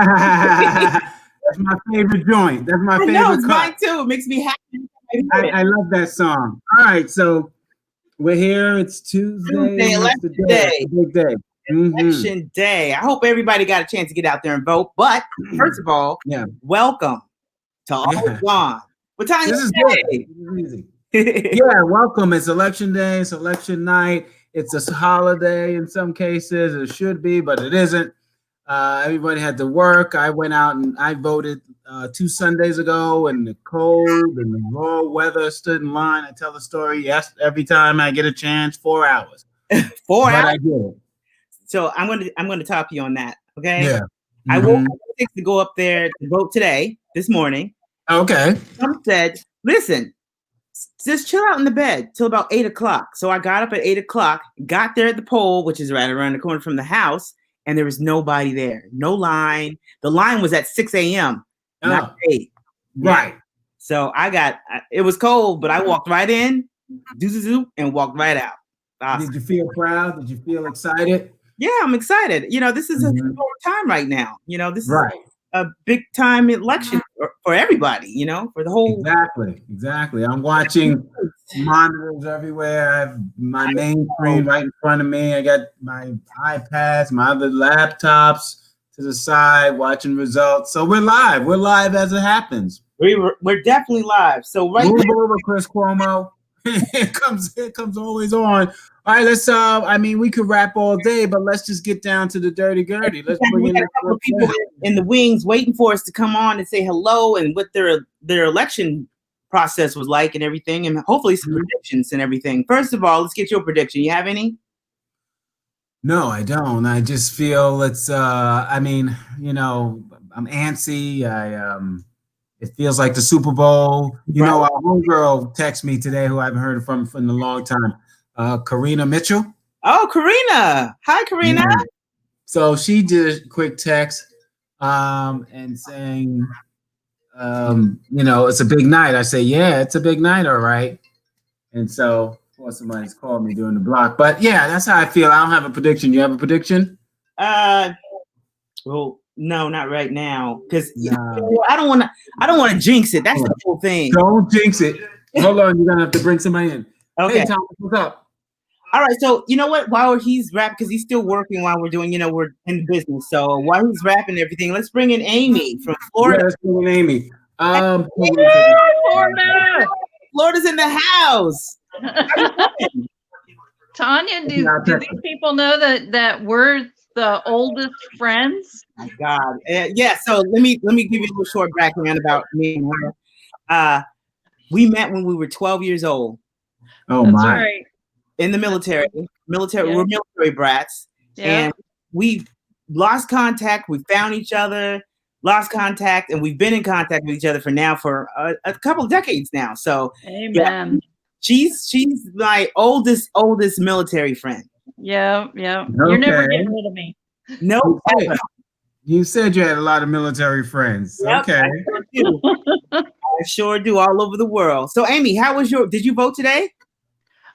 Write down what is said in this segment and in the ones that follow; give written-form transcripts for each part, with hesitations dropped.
That's my favorite joint. That's my favorite. No, it's mine too. It makes me happy. I love that song. All right, so we're here. It's Tuesday. Election day. Big day. Election day. I hope everybody got a chance to get out there and vote. But first of all, welcome to Always On. But Tonya, this is good. Easy. Yeah, welcome. It's election day. It's election night. It's a holiday in some cases. It should be, but it isn't. Everybody had to work. I went out and I voted 2 Sundays ago in the cold and the raw weather. Stood in line. I tell the story. Yes, every time I get a chance, 4 hours. 4 hours. I did it. So I'm gonna top you on that. Okay. Yeah. I woke up to go up there to vote this morning. Okay. Some said, listen, just chill out in the bed till about 8 o'clock. So I got up at 8 o'clock, got there at the poll, which is right around the corner from the house, and there was nobody there. No line. The line was at 6 a.m. Not 8. Right. So it was cold, but I walked right in, and walked right out. Awesome. Did you feel proud? Did you feel excited? Yeah, I'm excited. This is a time right now. This is right. A big time election for everybody, for the whole. Exactly. I'm watching monitors everywhere. I have my main screen right in front of me. I got my iPads, my other laptops to the side, watching results. So we're live. We're live as it happens. We're definitely live. So move over, Chris Cuomo. It comes always on. All right, let's we could rap all day, but let's just get down to the dirty gurdy. Let's bring in a couple of people in the wings waiting for us to come on and say hello and what their election process was like and everything, and hopefully some predictions and everything. First of all, let's get your prediction. You have any? No, I don't. I just feel it's I'm antsy. It feels like the Super Bowl. Our homegirl texted me today, who I haven't heard from in a long time. Karina Mitchell. Oh, Karina. Hi, Karina. Yeah. So she did a quick text and saying, it's a big night. I say, yeah, it's a big night. All right. And so, of course, somebody's called me during the block. But yeah, that's how I feel. I don't have a prediction. You have a prediction? Well, no, not right now. Because I don't want to jinx it. That's the whole thing. Don't jinx it. Hold on. You're going to have to bring somebody in. Okay. Hey, Tom, what's up? All right, so you know what? While he's rapping, because he's still working while we're doing, we're in business. So while he's rapping and everything, let's bring in Amy from Florida. Yeah, let's bring in Amy. Florida! Florida's in the house. Tonya, do these people know that we're the oldest friends? Oh my God. Yeah, so let me give you a little short background about me and her. We met when we were 12 years old. Oh, that's my. Right. In the military, we're military brats, and we lost contact. We found each other, lost contact, and we've been in contact with each other for a couple of decades now. So, amen. She's my oldest military friend. Yeah. Okay. You're never getting rid of me. No. You said you had a lot of military friends. Yep, okay. I sure do, all over the world. So, Amy, did you vote today?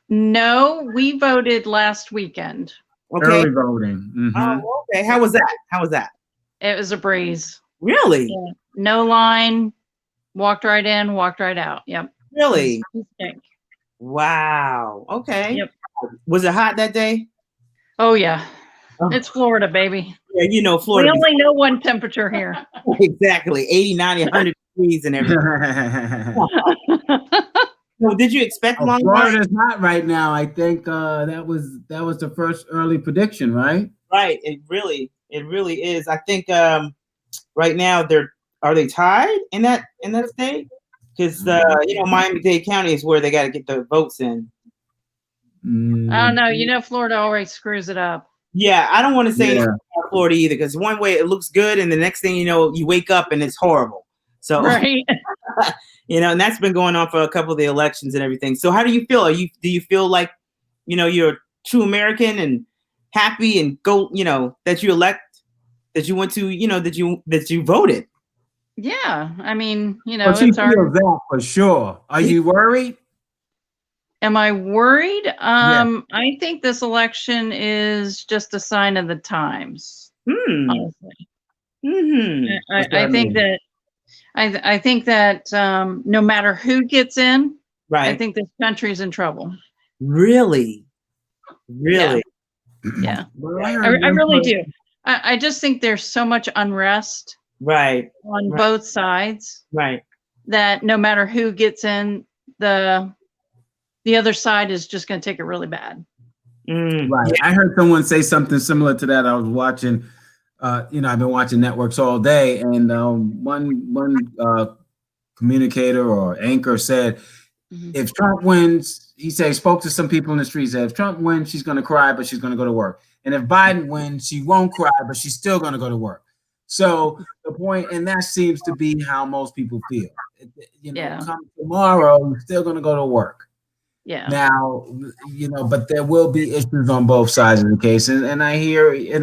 No, we voted last weekend. Okay. Early voting. Mm-hmm. Oh, okay. How was that? It was a breeze. Really? Yeah. No line. Walked right in, walked right out. Yep. Really? Wow. Okay. Yep. Was it hot that day? Oh, yeah. Oh. It's Florida, baby. Yeah, Florida. We only know one temperature here. Exactly. 80, 90, 100 degrees and everything. So did you expect long? Florida's not right now. I think that was the first early prediction, right? Right. It really is. I think right now are they tied in that state? Because Miami-Dade County is where they got to get the votes in. I don't know. Florida always screws it up. Yeah, I don't want to say anything about Florida either, because one way it looks good, and the next thing you know, you wake up and it's horrible. So right. And that's been going on for a couple of the elections and everything. So how do you feel? Do you feel like, you're a true American and happy and that you went to, that you voted? Yeah. I mean, well, she feels that for sure. Are you worried? Am I worried? I think this election is just a sign of the times. Honestly. Mm-hmm. I think that I think that no matter who gets in, Right. I think this country's in trouble. Really? Yeah. Well, I really do. I just think there's so much unrest on both sides that no matter who gets in, the other side is just going to take it really bad. Right. I heard someone say something similar to that. I was watching, I've been watching networks all day, and one communicator or anchor said, if Trump wins, he spoke to some people in the street, said if Trump wins, she's going to cry, but she's going to go to work. And if Biden wins, she won't cry, but she's still going to go to work. So the point, and that seems to be how most people feel. Come tomorrow, you're still going to go to work. Yeah. Now, but there will be issues on both sides of the case. And I hear, even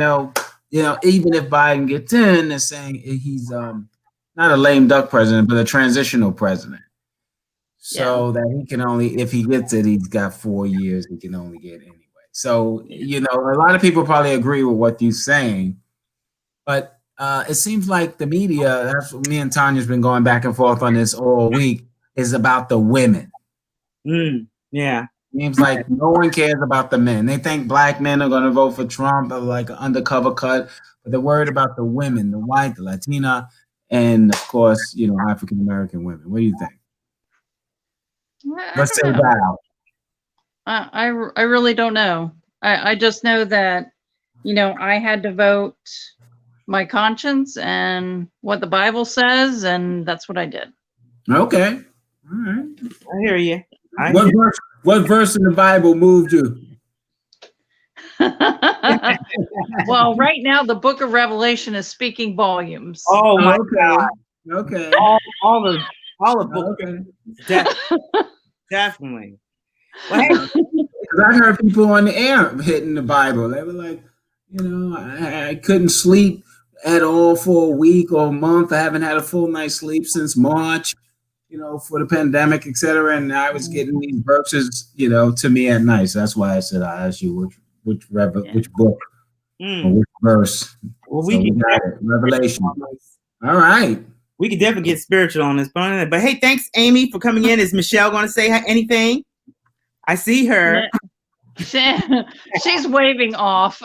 if Biden gets in, they're saying he's not a lame duck president, but a transitional president. So that he can only, if he gets it, he's got 4 years, he can only get anyway. So, a lot of people probably agree with what you're saying, but it seems like the media, that's what me and Tonya's been going back and forth on this all week, is about the women. Yeah. Seems like no one cares about the men. They think black men are going to vote for Trump, or like an undercover cut, but they're worried about the women, the white, the Latina, and of course, African American women. What do you think? Let's say that out. I really don't know. I just know that, I had to vote my conscience and what the Bible says, and that's what I did. Okay. All right. I hear you. What verse in the Bible moved you? Well, right now the book of Revelation is speaking volumes. Oh my God. Okay. All the books. Okay. Definitely. Well, I heard people on the air hitting the Bible. They were like, I couldn't sleep at all for a week or a month. I haven't had a full night's sleep since March, for the pandemic, etc. And I was getting these verses, to me at night. So that's why I said I asked you which book or which verse. Well, we got it. Revelation. All right. We could definitely get spiritual on this, but hey, thanks, Amy, for coming in. Is Michelle going to say anything? I see her. She's waving off.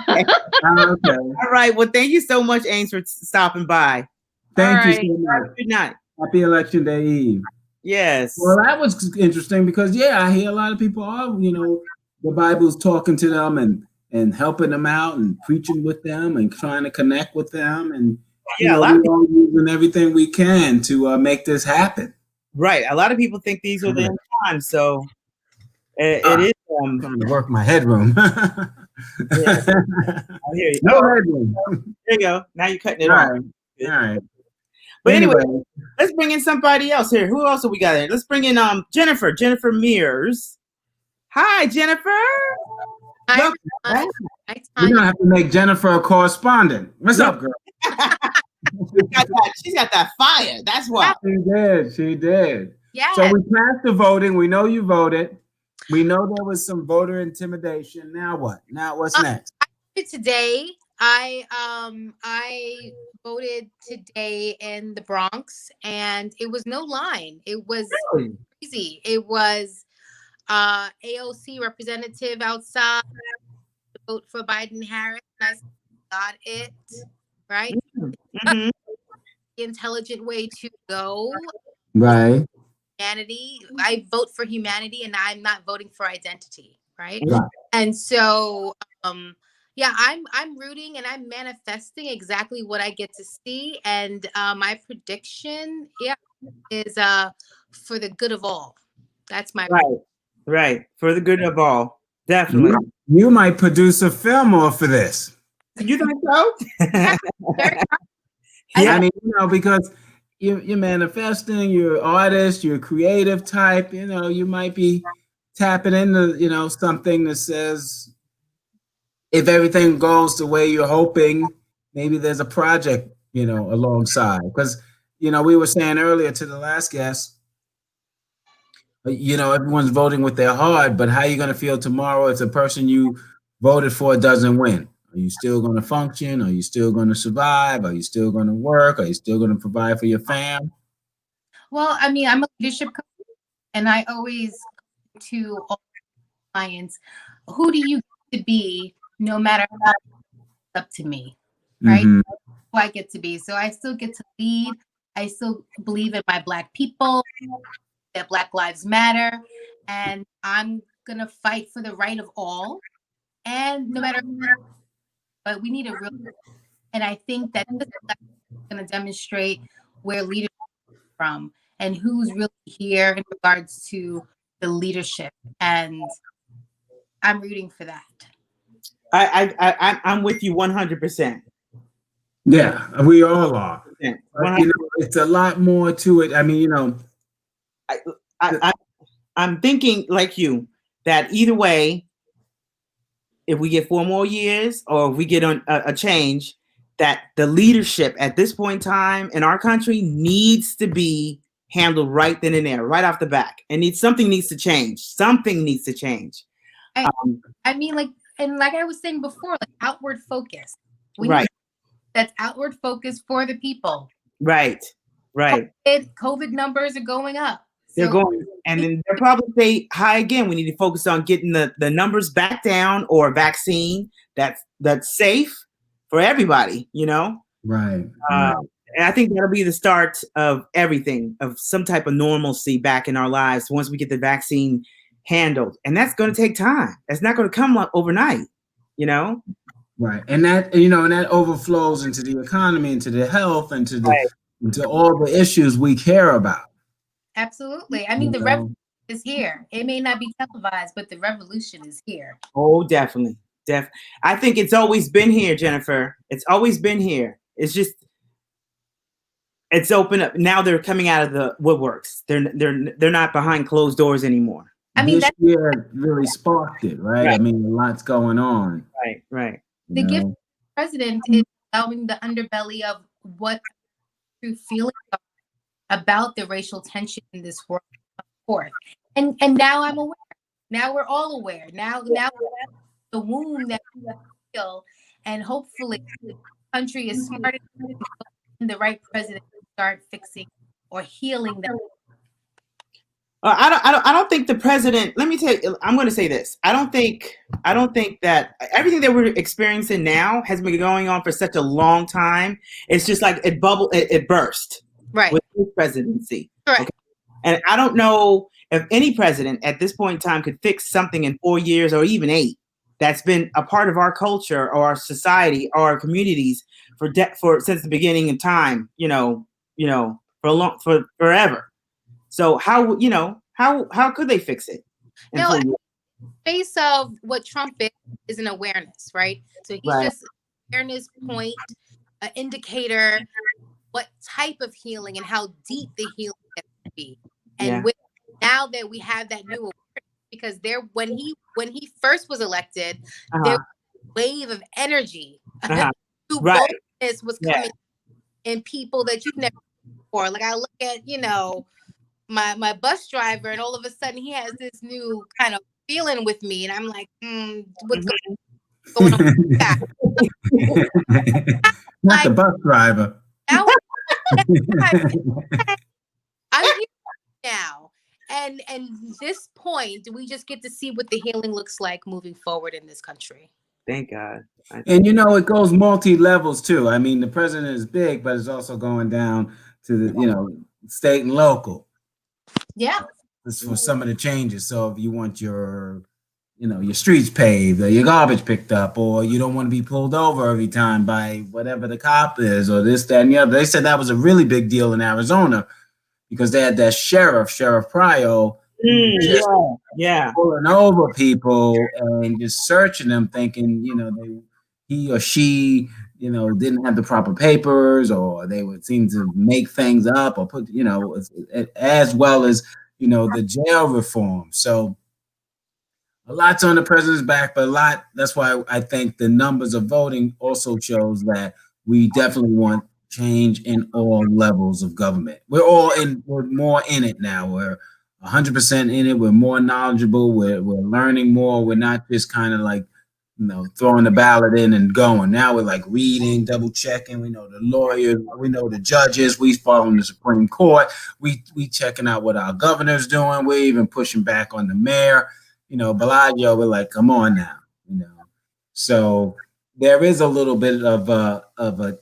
Okay. All right. Well, thank you so much, Ames, for stopping by. Thank you so much. Good night. Happy Election Day Eve. Yes. Well, that was interesting because, I hear a lot of people are, the Bible's talking to them and helping them out and preaching with them and trying to connect with them. And, we're all using everything we can to make this happen. Right. A lot of people think these are the end times. So it is. I'm trying to work my headroom. I hear you. No headroom. There you go. Now you're cutting it off. All right. But anyway, let's bring in somebody else here. Who else have we got in? Let's bring in Jennifer Mears. Hi, Jennifer. Hi. We're gonna have to make Jennifer a correspondent. What's up, girl? She's got that fire. That's why. She did. Yeah. So we passed the voting. We know you voted. We know there was some voter intimidation. Now what? Now what's next? Today, I voted today in the Bronx, and it was no line. It was crazy. It was AOC representative outside to vote for Biden Harris. I got it right. Mm-hmm. The intelligent way to go. Right. Humanity. I vote for humanity, and I'm not voting for identity. Right. Right. And so, I'm rooting and I'm manifesting exactly what I get to see. And my prediction, is for the good of all. That's my right. For the good of all. Definitely. You might produce a film off of this. You think so? I mean, because you're manifesting, you're an artist, you're a creative type, you might be tapping into, something that says, if everything goes the way you're hoping, maybe there's a project, alongside. Because, we were saying earlier to the last guest, everyone's voting with their heart, but how are you going to feel tomorrow if the person you voted for doesn't win? Are you still going to function? Are you still going to survive? Are you still going to work? Are you still going to provide for your fam? Well, I mean, I'm a leadership coach, and I always to all clients, who do you get to be no matter what it's up to me, right? Mm-hmm. Who I get to be. So I still get to lead. I still believe in my Black people, that Black Lives Matter, and I'm going to fight for the right of all. And no matter what, but we need a real, and I think that this is going to demonstrate where leadership is from and who's really here in regards to the leadership. And I'm rooting for that. I'm with you 100%. Yeah, we all are. Yeah, it's a lot more to it. I mean, I'm thinking like you that either way, if we get 4 more years or if we get on a change, that the leadership at this point in time in our country needs to be handled right then and there, right off the back. And something needs to change. Something needs to change. I mean, like I was saying before, like outward focus. Right. That's outward focus for the people. Right. COVID numbers are going up. They're going, and then they'll probably say hi again. We need to focus on getting the numbers back down, or a vaccine that's safe for everybody, Right. And I think that'll be the start of everything, of some type of normalcy back in our lives once we get the vaccine handled. And that's going to take time. That's not going to come overnight, Right. And that, and that overflows into the economy, into the health, into all the issues we care about. Absolutely. I mean, the revolution is here. It may not be televised, but the revolution is here. Oh, definitely. I think it's always been here, Jennifer. It's always been here. It's just, it's open up. Now they're coming out of the woodworks. They're not behind closed doors anymore. I mean, this year really sparked it, right? I mean, a lot's going on. Right. The gift of the president is allowing the underbelly of what true feelings are about the racial tension in this world come forth. And now I'm aware. Now we're all aware. Now the wound that we feel, and hopefully the country is smart enough and the right president to start fixing or healing them. I don't think the president, let me tell you, I'm going to say this. I don't think that everything that we're experiencing now has been going on for such a long time. It's just like it burst. Right. With his presidency. Correct. Okay? And I don't know if any president at this point in time could fix something in 4 years or even 8 that's been a part of our culture or our society or our communities for since the beginning of time, for forever. So how could they fix it? No, face of what Trump is an awareness, right? So he's just an awareness point, an indicator, what type of healing and how deep the healing can be. And now that we have that new awareness, because when he first was elected, there was a wave of energy. Boldness was coming in people that you've never seen before. Like I look at, my bus driver, and all of a sudden he has this new kind of feeling with me, and I'm like, what's going on with that? Not the bus driver. I'm here now, and this point, we just get to see what the healing looks like moving forward in this country. Thank God. And it goes multi-levels too. I mean, the president is big, but it's also going down to the state and local. Yeah. This for some of the changes. So if you want your streets paved, or your garbage picked up, or you don't want to be pulled over every time by whatever the cop is, or this, that, and the other. They said that was a really big deal in Arizona because they had that Sheriff Pryor, pulling over people and just searching them, thinking, he or she, didn't have the proper papers, or they would seem to make things up, or put, as well as, the jail reform. So a lot's on the president's back, but that's why I think the numbers of voting also shows that we definitely want change in all levels of government. We're more in it now. We're 100% in it. We're more knowledgeable. We're learning more. We're not just kind of like throwing the ballot in and going. Now we're like reading, double checking. We know the lawyers, we know the judges. We following the Supreme Court. We checking out what our governor's doing. We're even pushing back on the mayor. Bellagio. We're like, come on now. So there is a little bit of an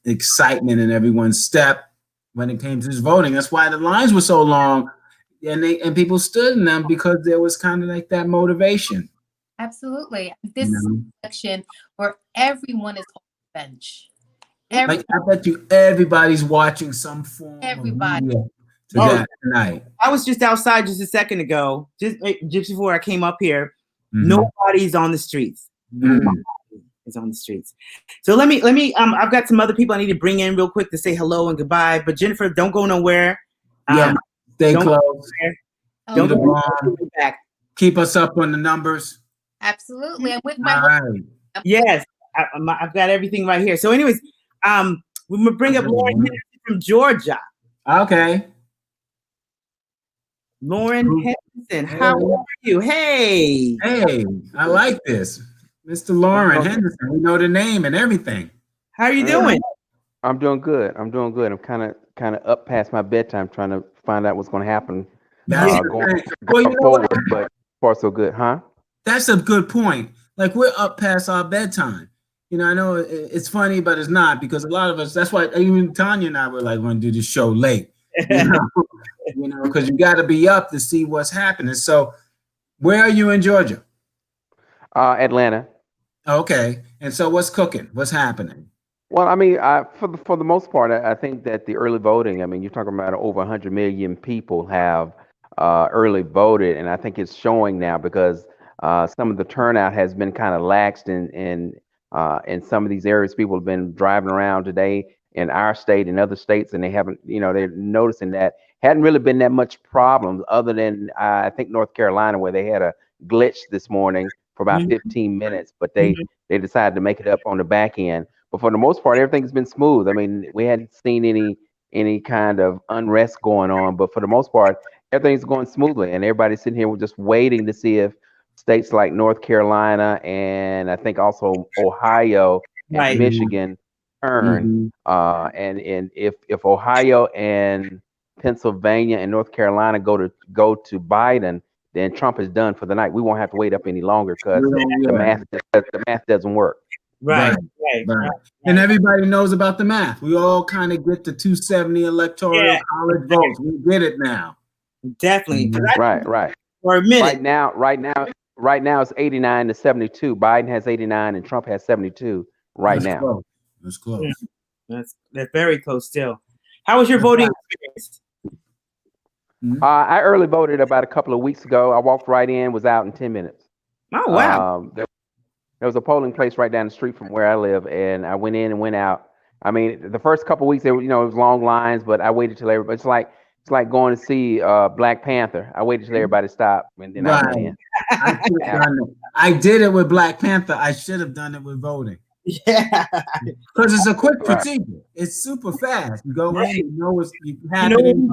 excitement in everyone's step when it came to this voting. That's why the lines were so long, and people stood in them because there was kind of like that motivation. Absolutely. This is an election where everyone is on the bench. I bet you everybody's watching some form of media tonight. I was just outside just a second ago, just before I came up here. Nobody's on the streets. Nobody is on the streets. So let me. I've got some other people I need to bring in real quick to say hello and goodbye. But Jennifer, don't go nowhere. Stay close. Don't go back. Keep us up on the numbers. Absolutely. I'm with my Yes, I've got everything right here. So, anyways, we're gonna bring up Loren Henderson from Georgia. Okay. Loren Henderson, how are you? Hey, I like this, Mr. Loren Henderson. We know the name and everything. How are you doing? I'm doing good. I'm kind of up past my bedtime, trying to find out what's going to happen. Going forward, but far so good, huh? That's a good point. Like, we're up past our bedtime. I know it's funny, but it's not, because a lot of us. That's why even Tonya and I were like, going to do this show late. Because you got to be up to see what's happening. So, where are you in Georgia? Atlanta. Okay. And so, what's cooking? What's happening? Well, I mean, for the most part, I think that the early voting. I mean, you're talking about over 100 million people have early voted, and I think it's showing now because some of the turnout has been kind of laxed in some of these areas. People have been driving around today in our state and other states, and they haven't, they're noticing that hadn't really been that much problems other than I think North Carolina, where they had a glitch this morning for about 15 minutes, but they decided to make it up on the back end. But for the most part, everything's been smooth. I mean, we hadn't seen any kind of unrest going on, but for the most part, everything's going smoothly, and everybody's sitting here just waiting to see if states like North Carolina and I think also Ohio and Michigan turn. And if Ohio and Pennsylvania and North Carolina go to Biden, then Trump is done for the night. We won't have to wait up any longer because the math doesn't work. Right. And everybody knows about the math. We all kind of get the 270 electoral college votes. We get it now. Definitely. Right. For a minute. Right now it's 89 to 72. Biden has 89 and Trump has 72 now. Close. That's close. That's very close still. How was your voting experience? I early voted about a couple of weeks ago. I walked right in, was out in 10 minutes. Oh, wow. There was a polling place right down the street from where I live, and I went in and went out. I mean, the first couple of weeks, it was long lines, but I waited till everybody. It's like going to see Black Panther. I waited till everybody stopped, and then I went in. I did it with Black Panther. I should have done it with voting. Yeah, because it's a quick procedure. It's super fast. You go in, you know what's happening.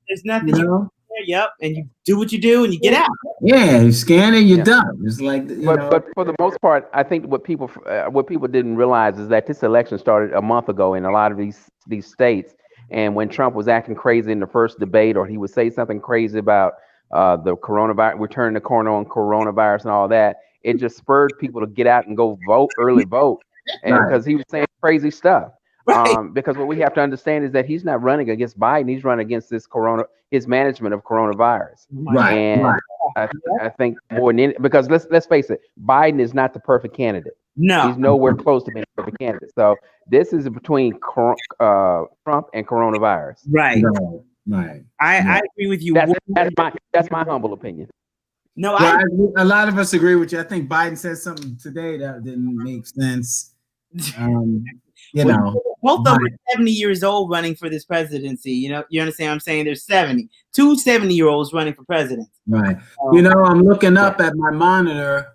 There's nothing. Yep, and you do what you do, and you get out. Yeah, you scan it, you're done. It's like, but for the most part, I think what people didn't realize is that this election started a month ago in a lot of these states. And when Trump was acting crazy in the first debate, or he would say something crazy about the coronavirus, we're turning the corner on coronavirus and all that, it just spurred people to get out and go early vote, and because he was saying crazy stuff. Because what we have to understand is that he's not running against Biden; he's running against his management of coronavirus. I think more than because let's face it, Biden is not the perfect candidate. No, he's nowhere close to being a perfect candidate. So this is between Trump and coronavirus. Right. I agree with you. That's my humble opinion. No, a lot of us agree with you. I think Biden said something today that didn't make sense. Both of them are 70 years old running for this presidency. You understand what I'm saying? There's 2 70-year-olds running for president. Right. I'm looking up at my monitor,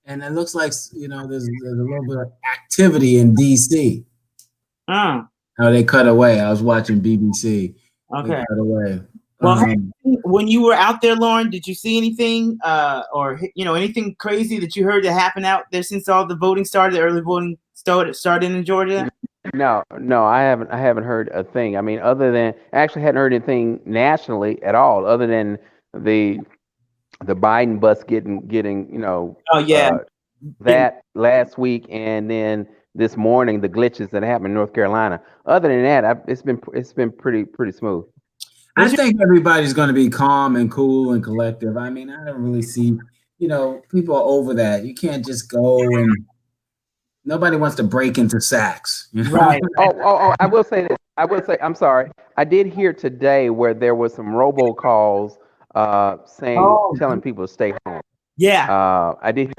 and it looks like there's a little bit of activity in DC. Oh, they cut away. I was watching BBC. Okay. They cut away. Well, when you were out there, Loren, did you see anything or anything crazy that you heard that happened out there since all the voting started, the early voting started in Georgia? No, I haven't heard a thing. I mean, other than I actually hadn't heard anything nationally at all, other than the Biden bus getting that last week, and then this morning the glitches that happened in North Carolina. Other than that, it's been pretty smooth. I think everybody's going to be calm and cool and collective. I mean, I don't really see, people are over that. You can't just go and nobody wants to break into Saks. Right. Oh, I will say this. I'm sorry. I did hear today where there was some robocalls telling people to stay home. Yeah. I did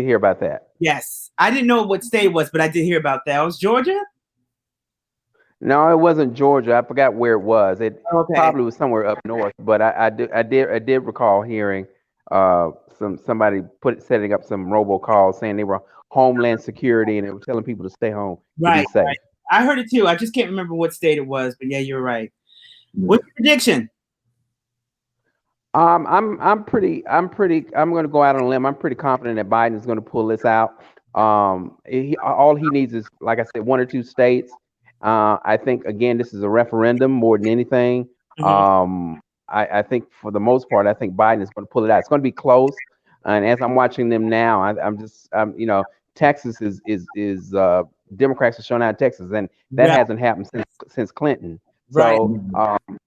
hear about that. Yes. I didn't know what state it was, but I did hear about that. It was Georgia? No, it wasn't Georgia. I forgot where it was. It probably was somewhere up north. But I did recall hearing somebody setting up some robocalls saying they were Homeland Security and they were telling people to stay home. Right. I heard it too. I just can't remember what state it was, but yeah, you're right. What's your prediction? I'm going to go out on a limb. I'm pretty confident that Biden is going to pull this out. All he needs is, like I said, 1 or 2 states. I think, again, this is a referendum more than anything. Mm-hmm. I think for the most part, I think Biden is going to pull it out. It's going to be close. And as I'm watching them now, Texas is Democrats are showing out in Texas, and that hasn't happened since Clinton. So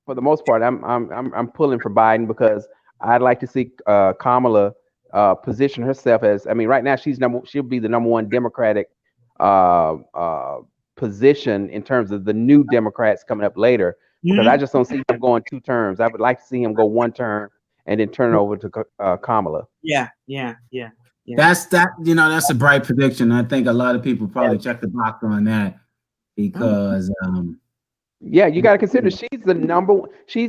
for the most part, I'm pulling for Biden because I'd like to see Kamala position herself as. I mean, right now she'll be the number 1 Democratic position in terms of the new Democrats coming up later. Because I just don't see him going 2 terms. I would like to see him go 1 term and then turn it over to Kamala. Yeah. That's a bright prediction. I think a lot of people probably check the box on that because. You got to consider she's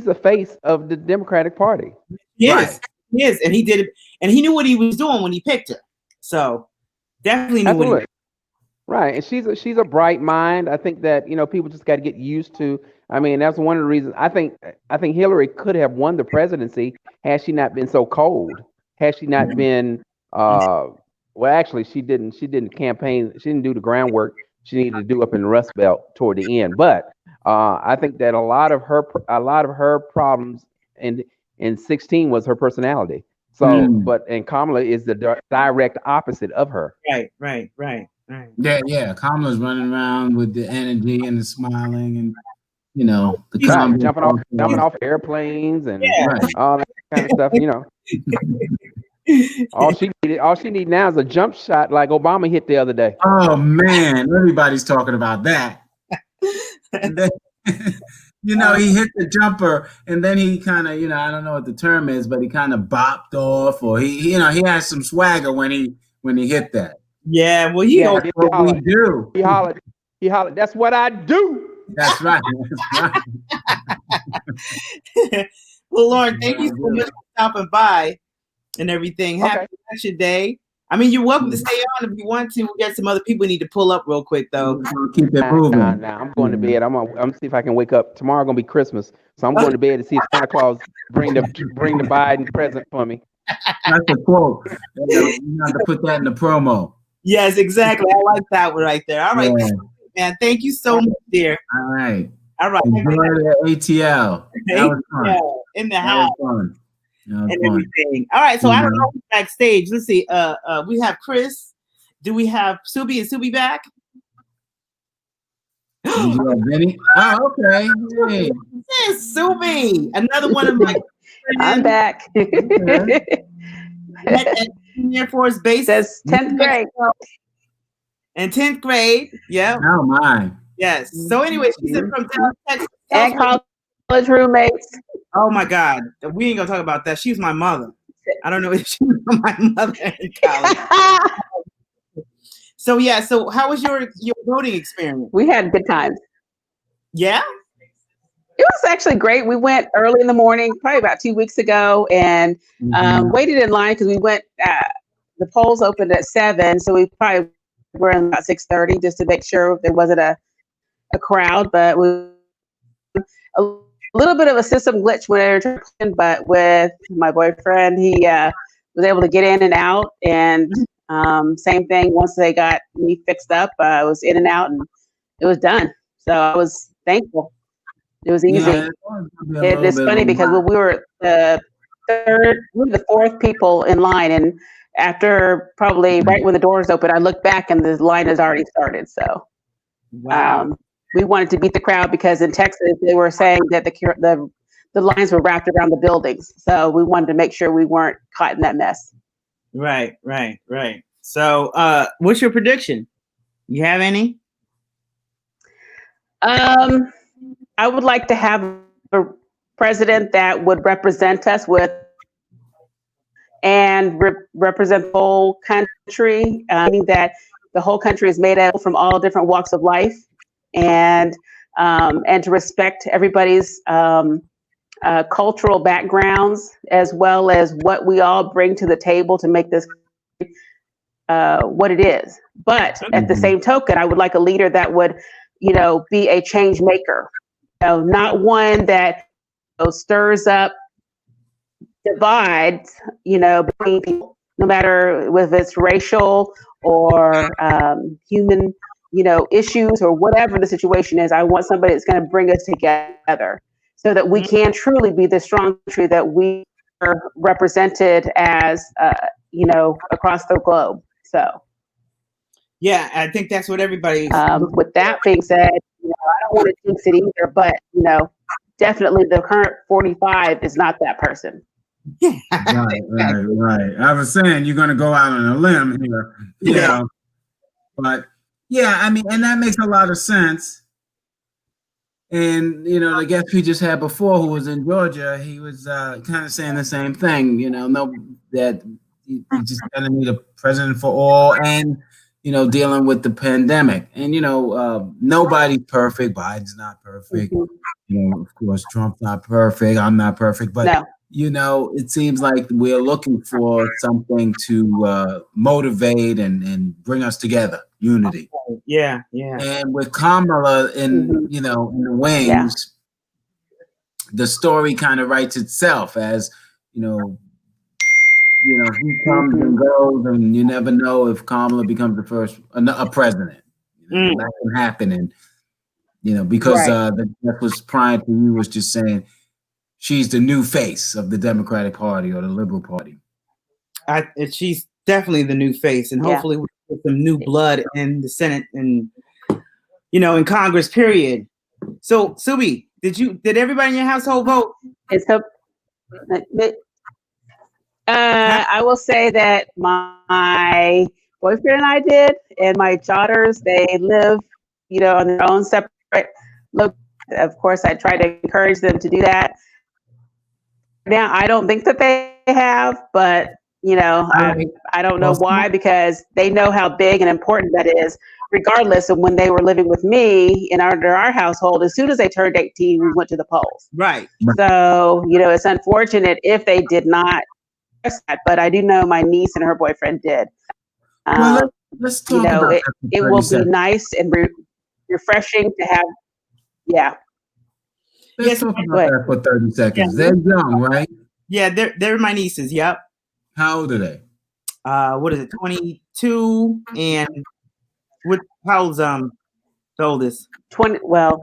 the face of the Democratic Party. Yes, yes, and he did it, and he knew what he was doing when he picked her. So definitely knew what he. Right, and she's a bright mind. I think that people just got to get used to. I mean, that's one of the reasons I think Hillary could have won the presidency had she not been so cold. Had she not been well, actually, she didn't campaign. She didn't do the groundwork she needed to do up in the Rust Belt toward the end. But I think that a lot of her problems in 2016 was her personality. So, and Kamala is the direct opposite of her. Right. Yeah. Kamala's running around with the energy and the smiling and jumping off airplanes and all that kind of stuff. All she need now is a jump shot like Obama hit the other day. Oh man, everybody's talking about that. And then, he hit the jumper, and then he kind of, I don't know what the term is, but he kind of bopped off, or he had some swagger when he hit that. Yeah, well, what we do. He hollered. That's what I do. That's right. Well, Loren, thank you so much for stopping by and everything. Happy Election Day. I mean, you're welcome to stay on if you want to. We got some other people we need to pull up real quick, though. Keep it moving. Nah, I'm going to bed. I'm gonna see if I can wake up. Tomorrow gonna be Christmas, so I'm going to bed to see if Santa Claus bring the Biden present for me. That's a quote. You have to put that in the promo. Yes, exactly. I like that one right there. All right, man. Thank you so much, dear. All right. Enjoy the ATL. That was fun. In the house. And everything. All right, so I don't know who's backstage. Let's see. We have Chris. Do we have Suebe? Is Suebe back? Benny? Oh, okay. Hey. Yes, Suebe. Another one of my I'm back. At Air Force Base. That's 10th grade. And 10th grade. Yeah. Oh my. Yes. So anyway, she's from Dallas, Texas. And college roommates. Oh my God. We ain't gonna talk about that. She's my mother. I don't know if she was my mother in college. So how was your voting experience? We had good times. Yeah? It was actually great. We went early in the morning, probably about 2 weeks ago, and waited in line because we went, the polls opened at 7, so we probably were in about 6:30 just to make sure there wasn't a crowd, but we little bit of a system glitch when they were trying, but with my boyfriend, he was able to get in and out. And same thing, once they got me fixed up, I was in and out and it was done. So I was thankful. It was easy. Yeah, it's funny because we were the fourth people in line, and after probably right when the doors opened, I looked back and the line has already started. So wow. We wanted to beat the crowd because in Texas they were saying that the lines were wrapped around the buildings. So we wanted to make sure we weren't caught in that mess. Right. So what's your prediction? You have any? I would like to have a president that would represent us represent the whole country. Meaning that the whole country is made up from all different walks of life, and to respect everybody's cultural backgrounds as well as what we all bring to the table to make this what it is. But at the same token, I would like a leader that would, be a change maker. Not one that stirs up divides, between people, no matter if it's racial or human, issues or whatever the situation is. I want somebody that's going to bring us together so that we can truly be the strong country that we are represented as, across the globe. So. Yeah, I think that's what everybody. With that being said, I don't want to jinx it either, but definitely the current 45 is not that person. Right. I was saying you're going to go out on a limb here, but I mean, and that makes a lot of sense. And the guest we just had before, who was in Georgia, he was kind of saying the same thing. That you just kind of need a president for all, and dealing with the pandemic. And, nobody's perfect. Biden's not perfect. Mm-hmm. Of course, Trump's not perfect. I'm not perfect. But, it seems like we're looking for something to motivate and bring us together, unity. Yeah. And with Kamala in the wings, the story kind of writes itself as, he comes and goes, and you never know if Kamala becomes the first a president. That can happen, and because that was prior to you was just saying she's the new face of the Democratic Party or the Liberal Party. She's definitely the new face, and hopefully we'll get some new blood in the Senate and in Congress. Period. So, Suebe, did everybody in your household vote? I will say that my boyfriend and I did, and my daughters, they live, on their own separate look. Of course, I try to encourage them to do that. Now, I don't think that they have, but, I don't know why, because they know how big and important that is, regardless of when they were living with me under our household. As soon as they turned 18, we went to the polls. Right. So, it's unfortunate if they did not. But I do know my niece and her boyfriend did. Well, let's talk about that. It will be nice and refreshing to have. Yeah. Let's talk about that for 30 seconds. They're young, right? Yeah, they're my nieces. Yep. How old are they? What is it? 22 and how old's the oldest? 20. Well,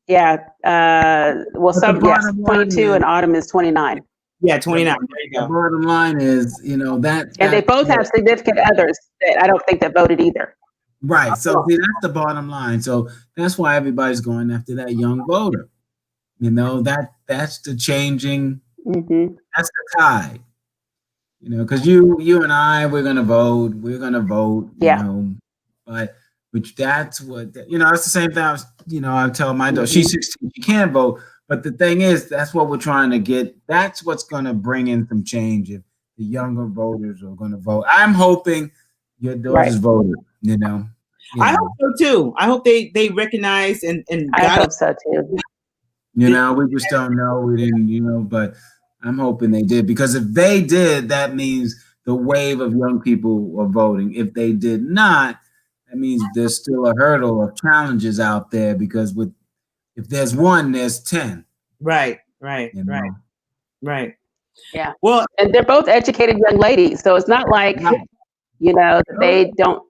yeah. 22 and Autumn is 29. Yeah, 29. There you go. The bottom line is, that. And they both have significant others that I don't think that voted either. Right. So see, that's the bottom line. So that's why everybody's going after that young voter. That's the changing. Mm-hmm. That's the tide. Because you and I, we're gonna vote. But which that's what it's the same thing. I tell my daughter, she's 16, she can't vote. But the thing is, that's what we're trying to get. That's what's going to bring in some change if the younger voters are going to vote. I'm hoping your daughters voted, I hope so too. I hope they recognize and I hope so too. We just don't know. We didn't, but I'm hoping they did, because if they did, that means the wave of young people are voting. If they did not, that means there's still a hurdle of challenges out there, because if if there's one, there's 10. Right. You know? Right. Yeah. Well, and they're both educated young ladies, so it's not like they don't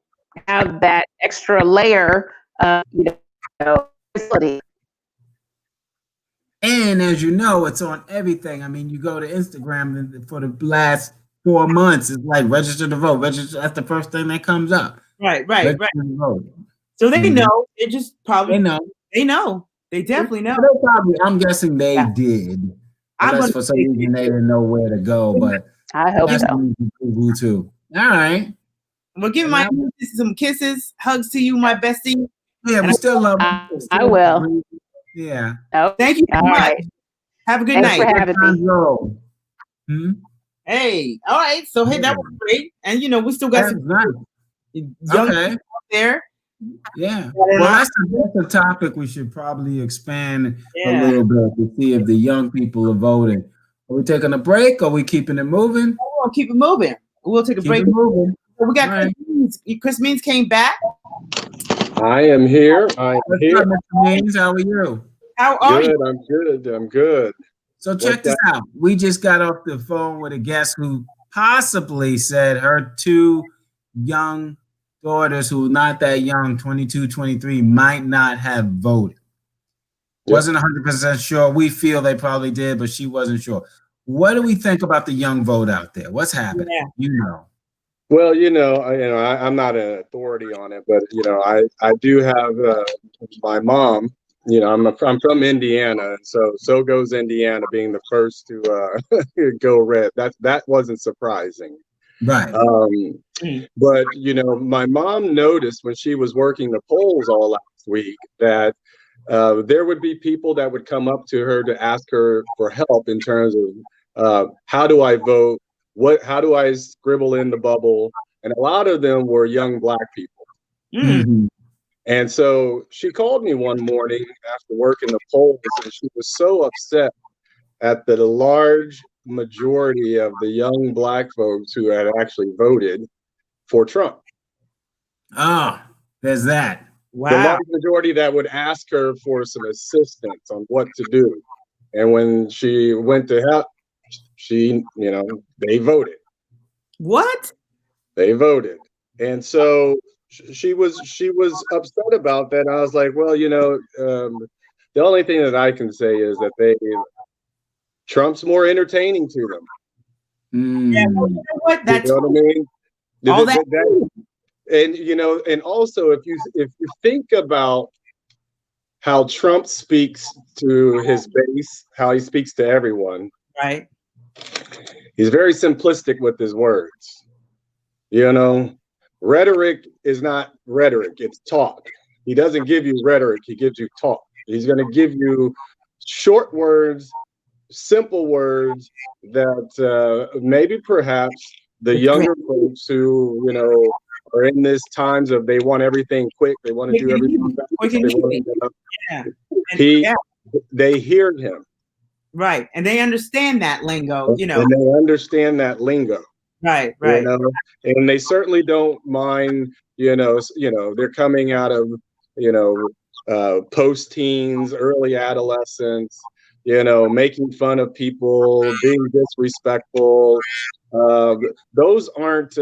have that extra layer of facility. And as you know, it's on everything. I mean, you go to Instagram and for the last 4 months, it's like register to vote. Register. That's the first thing that comes up. Right. So they know. They just probably know. They know. They definitely know. I'm guessing they did. Unless for some reason they didn't know where to go, but I hope so. Too. All right. Well, give my some kisses, hugs to you, my bestie. Yeah, we still love you. I will. Yeah. Oh, thank you so much. Right. Have a good Thanks night. For having me. Hey, all right. So hey, that was great. And we still got some young people out there. Yeah. Well, that's a topic we should probably expand a little bit to see if the young people are voting. Are we taking a break? Or are we keeping it moving? We'll keep it moving. We'll take a break. Moving. We got Chris Means. Chris Means came back. I am here. I am here. Mr. Means, how are you? How are you? I'm good. So check this out. We just got off the phone with a guest who possibly said her 2 young daughters who are not that young, 22, 23, might not have voted. Wasn't 100% sure. We feel they probably did, but she wasn't sure. What do we think about the young vote out there? What's happening? Well, I'm not an authority on it, but I do have my mom. I'm from Indiana, so goes Indiana being the first to go red. That wasn't surprising. Right. But my mom noticed when she was working the polls all last week that there would be people that would come up to her to ask her for help in terms of how do I vote? How do I scribble in the bubble? And a lot of them were young Black people. Mm-hmm. And so she called me one morning after working the polls, and she was so upset at the large majority of the young Black folks who had actually voted for Trump. Oh, there's that. Wow. The large majority that would ask her for some assistance on what to do. And when she went to help, they voted. What? They voted. And so she was upset about that. I was like, well, the only thing that I can say is that Trump's more entertaining to them. Yeah, well, what? That's what I mean. All that. And also if you think about how Trump speaks to his base, how he speaks to everyone. Right. He's very simplistic with his words. Rhetoric is not rhetoric, it's talk. He doesn't give you rhetoric, he gives you talk. He's going to give you short words, simple words that maybe perhaps the younger folks who, are in this times of they want everything quick, they want to do everything fast. They hear him. Right. And they understand that lingo, And they understand that lingo. Right. And they certainly don't mind, they're coming out of, post-teens, early adolescence, making fun of people, being disrespectful. Those aren't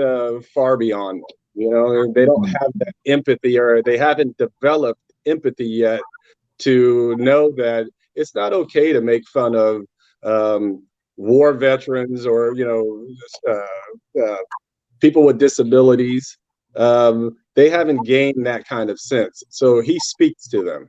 far beyond them. They don't have that empathy, or they haven't developed empathy yet to know that it's not okay to make fun of war veterans or people with disabilities. They haven't gained that kind of sense. So he speaks to them.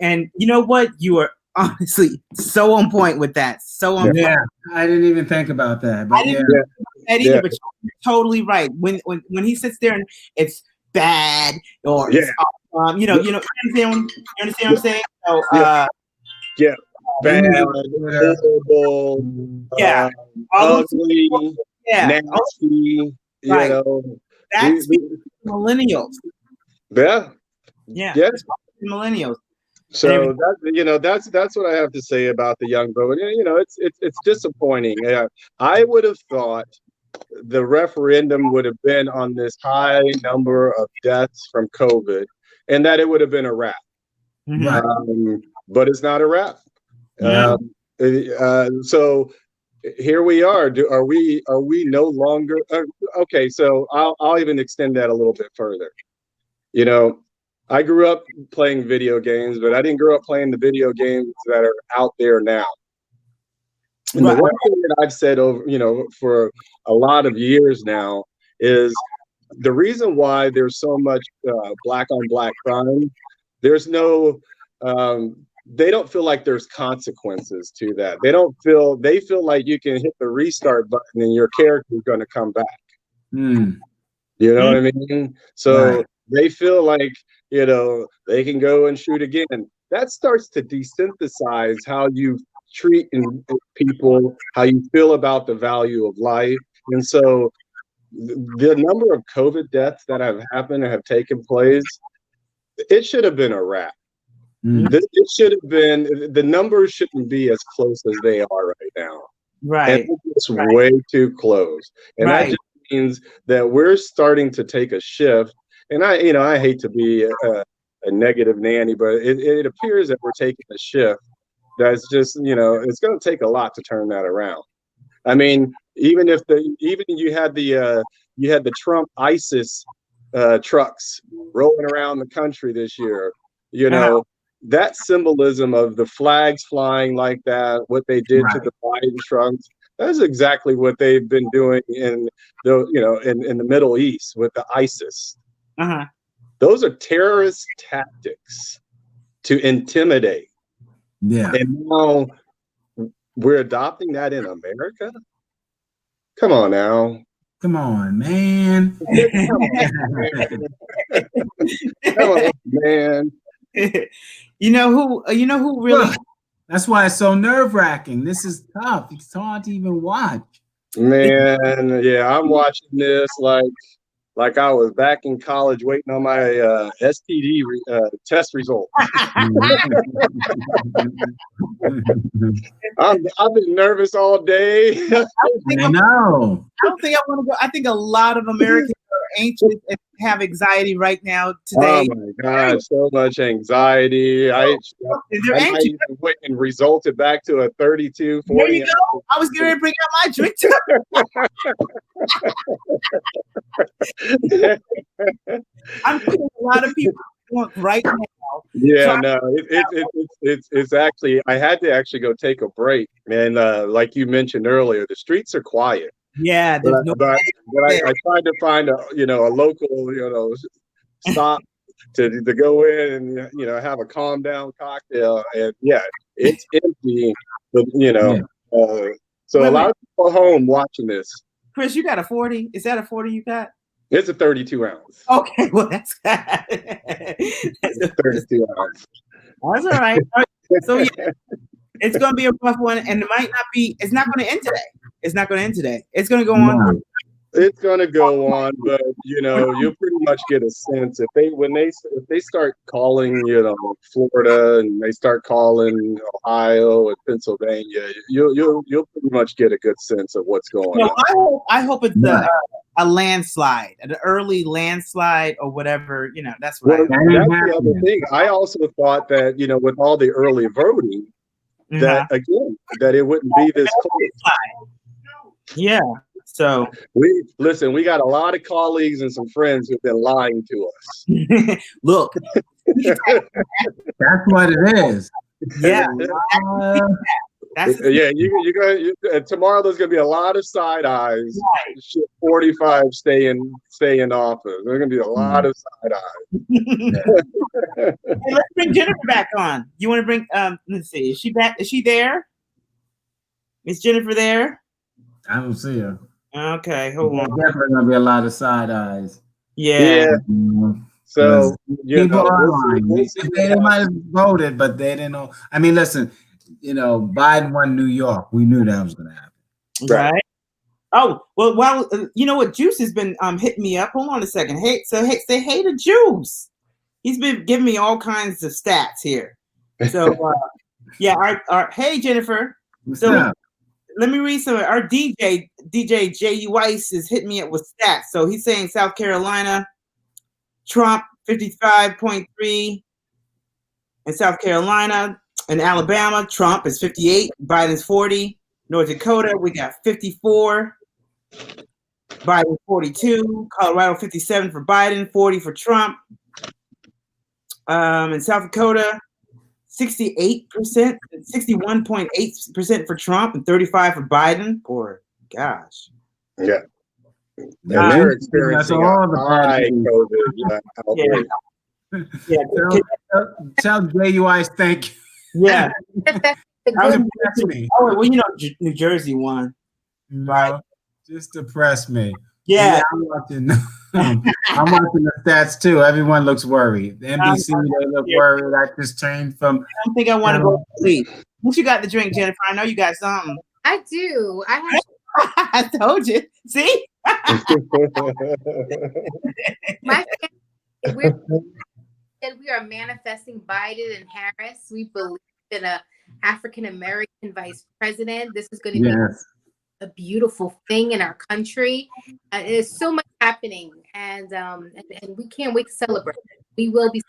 And you know what? You are honestly so on point with that. So on point. Yeah, I didn't even think about that. But I didn't think about that either, but you're totally right. When he sits there and it's bad or it's, you understand what I'm saying? So bad, horrible, ugly, nasty, That's millennials. Yeah. Millennials. So that's what I have to say about the young vote. It's disappointing. I would have thought the referendum would have been on this high number of deaths from COVID, and that it would have been a wrap. But it's not a wrap. So here we are. Are we no longer okay? So I'll even extend that a little bit further. You know, I grew up playing video games, but I didn't grow up playing the video games that are out there now. And the one thing that I've said over, for a lot of years now is the reason why there's so much black on black crime. There's no, they don't feel like there's consequences to that. They feel like you can hit the restart button and your character is going to come back. You know what I mean? So they feel like, they can go and shoot again. That starts to desynthesize how you treat people, how you feel about the value of life. And so the number of COVID deaths that have happened and have taken place, it should have been a wrap. It should have been, the numbers shouldn't be as close as they are right now. And it's way too close. And that just means that we're starting to take a shift. And I hate to be a negative Nanny, but it appears that we're taking a shift that's just, it's going to take a lot to turn that around. I mean, even you had the Trump ISIS trucks rolling around the country this year, that symbolism of the flags flying like that, what they did to the Biden trucks, that's exactly what they've been doing in the Middle East with the ISIS. Those are terrorist tactics to intimidate. And now we're adopting that in America? Come on now. Come on, man. Come on, man. You know who really? That's why it's so nerve-wracking. This is tough. It's hard to even watch. Man, yeah, I'm watching this like I was back in college waiting on my STD test result. I've been nervous all day. I know. I don't think I want to go. I think a lot of Americans are anxious and have anxiety right now today. Oh my God, so much anxiety. I might even went and resulted back to a 32, 40. There you go. I was going to bring out my drink too. I'm seeing a lot of people right now. Yeah, no, it's actually, I had to actually go take a break. And like you mentioned earlier, the streets are quiet. Yeah, but I tried to find a local stop to go in and have a calm down cocktail, and it's empty, but so a lot of people are home watching this. Chris, you got a 40? Is that a 40 you got? It's a 32 ounce. Okay, well that's it's a 32 ounce. That's all right. So it's going to be a rough one, and it's not going to end today. It's not going to end today. It's going to go on. It's going to go on, but you'll pretty much get a sense if they start calling Florida and they start calling Ohio and Pennsylvania, you'll pretty much get a good sense of what's going on. I hope it's a landslide, an early landslide or whatever. That's what. That's the other thing. I also thought that with all the early voting, that it wouldn't be this close. Yeah. So we got a lot of colleagues and some friends who've been lying to us. Look, that's what it is. Yeah. Tomorrow there's gonna be a lot of side eyes. 45 stay in office. There's gonna be a lot of side eyes. Hey, let's bring Jennifer back on. You want to bring? Let's see. Is she back? Is she there? Is Jennifer there? I don't see her. Okay, hold on. There's definitely gonna be a lot of side eyes. Yeah. So people are lying. They might have voted, but they didn't know. I mean, listen. Biden won New York. We knew that was gonna happen. Right. Oh well. You know what? Juice has been hitting me up. Hold on a second. Say hey to Juice. He's been giving me all kinds of stats here. So hey Jennifer. What's up? Let me read some. Our DJ J.U. Weiss is hitting me up with stats. So he's saying South Carolina, Trump 55.3, In South Carolina and Alabama, Trump is 58, Biden's 40. North Dakota, we got 54, Biden 42. Colorado 57 for Biden, 40 for Trump. In South Dakota, 68%, 61.8% for Trump and 35 for Biden. Poor gosh. Yeah. And they're experiencing a high COVID outbreak. Tell JUI thank you. Yeah. That depressed me. Oh, well, you know, New Jersey won. Right. Just depressed me. Yeah. I'm watching the stats too. Everyone looks worried. The NBC, they look worried. I just changed from. I don't think I want to go to sleep. What you got to drink, Jennifer? I know you got something. I do. I have. I told you. See? My we are manifesting Biden and Harris. We believe in a African American vice president. This is going to be a beautiful thing in our country. There's so much happening, and we can't wait to celebrate it. We will be.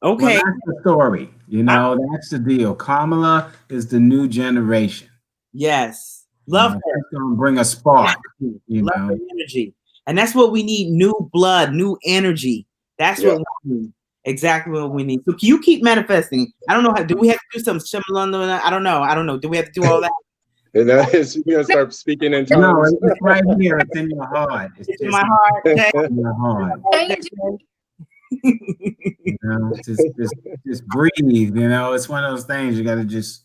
Well, Okay. that's the story. You know, that's the deal. Kamala is the new generation. Yes. Love her. It's going to bring a spark. You Love know? her energy. And that's what we need, new blood, new energy. That's what we need. Exactly what we need. So you keep manifesting. I don't know how. Do we have to do some similar? I don't know. Do we have to do all that? You know, you're gonna start speaking in tongues. No, it's right here. It's in your heart. It's in my heart. Okay. In your heart. You know, just breathe. You know, it's one of those things you got to just,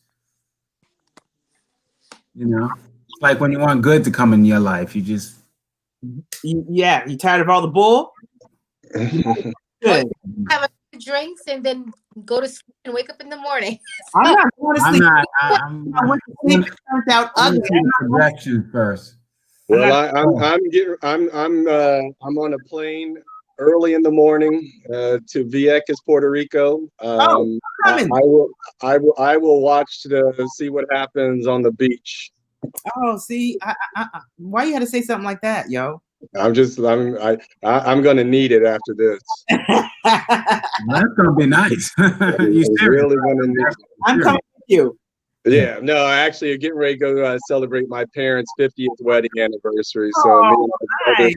you know, it's like when you want good to come in your life, you just. Yeah, you tired of all the bull? Good. Have a few drinks and then go to sleep and wake up in the morning. I'm not going to sleep. I went to sleep. It turned out ugly. Direction first. Well, I'm on a plane early in the morning to Vieques, Puerto Rico. I will watch to see what happens on the beach. Oh, see, why you had to say something like that, yo? I'm gonna need it after this. That's gonna be nice. You really gonna need it. I'm coming with you. Yeah, no, actually, I'm getting ready to go celebrate my parents' 50th wedding anniversary. So me and my brothers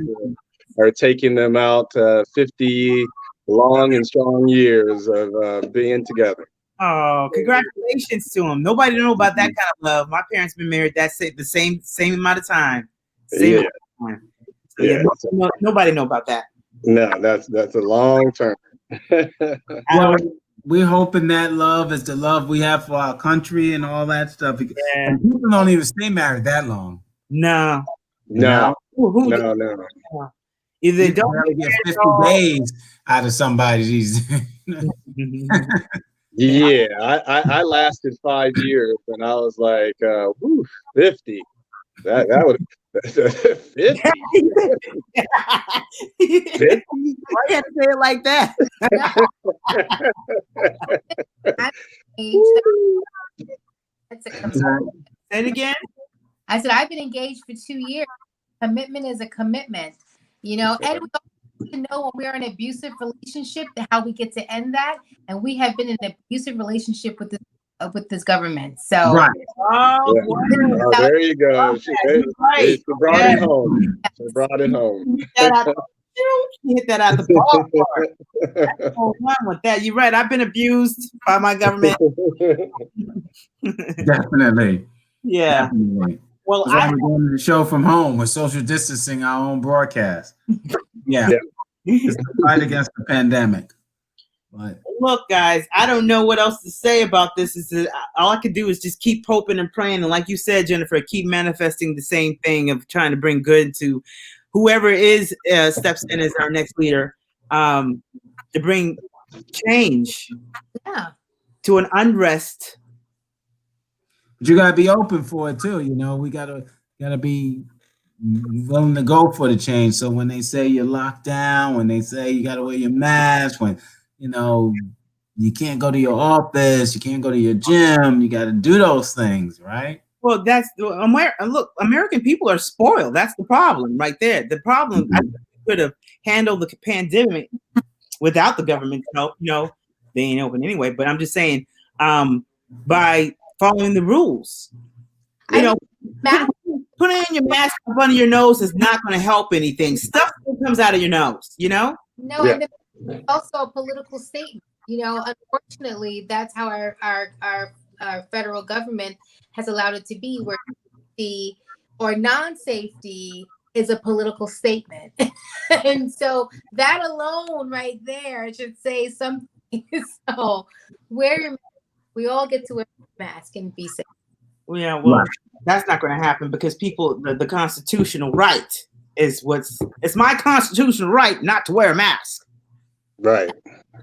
are taking them out 50 long and strong years of being together. Oh, congratulations to them. Nobody know about that kind of love. My parents been married the same amount of time. Same amount of time. Nobody know about that. No, that's a long term. Well, we're hoping that love is the love we have for our country and all that stuff. Yeah. And people don't even stay married that long. No. No. Either they don't get 50 days out of somebody. Yeah, I lasted 5 years and I was like, 50. That would 50. 50? Why you have to say it like that? Say it again. I said I've been engaged for 2 years. Commitment is a commitment, you know, and we also to know when we're in an abusive relationship how we get to end that, and we have been in an abusive relationship with this government. So right. Oh, there you go. She brought it home. She brought it home. Hit that out the ballpark. That's all wrong with that. You're right. I've been abused by my government. Definitely. Yeah. Definitely. Well, I'm going to the show from home with social distancing our own broadcast. Yeah. It's the fight against the pandemic. But look, guys, I don't know what else to say about this. All I can do is just keep hoping and praying. And like you said, Jennifer, keep manifesting the same thing of trying to bring good to whoever steps in as our next leader, to bring change to an unrest. But you gotta be open for it too. You know, we gotta be willing to go for the change. So when they say you're locked down, when they say you gotta wear your mask, when you know you can't go to your office, you can't go to your gym, you gotta do those things, right? Well, that's look, American people are spoiled. That's the problem right there. The problem, I could have handled the pandemic without the government help. You know, they ain't open anyway. But I'm just saying, by following the rules, you know, putting in your mask in front of your nose is not going to help anything. Stuff comes out of your nose, you know. No, and it's also a political statement. You know, unfortunately, that's how our federal government has allowed it to be, where safety or non-safety is a political statement. And so that alone right there should say something. So wear your mask. We all get to wear a mask and be safe. Well, yeah, well, that's not going to happen because people, the constitutional right is it's my constitutional right not to wear a mask. Right.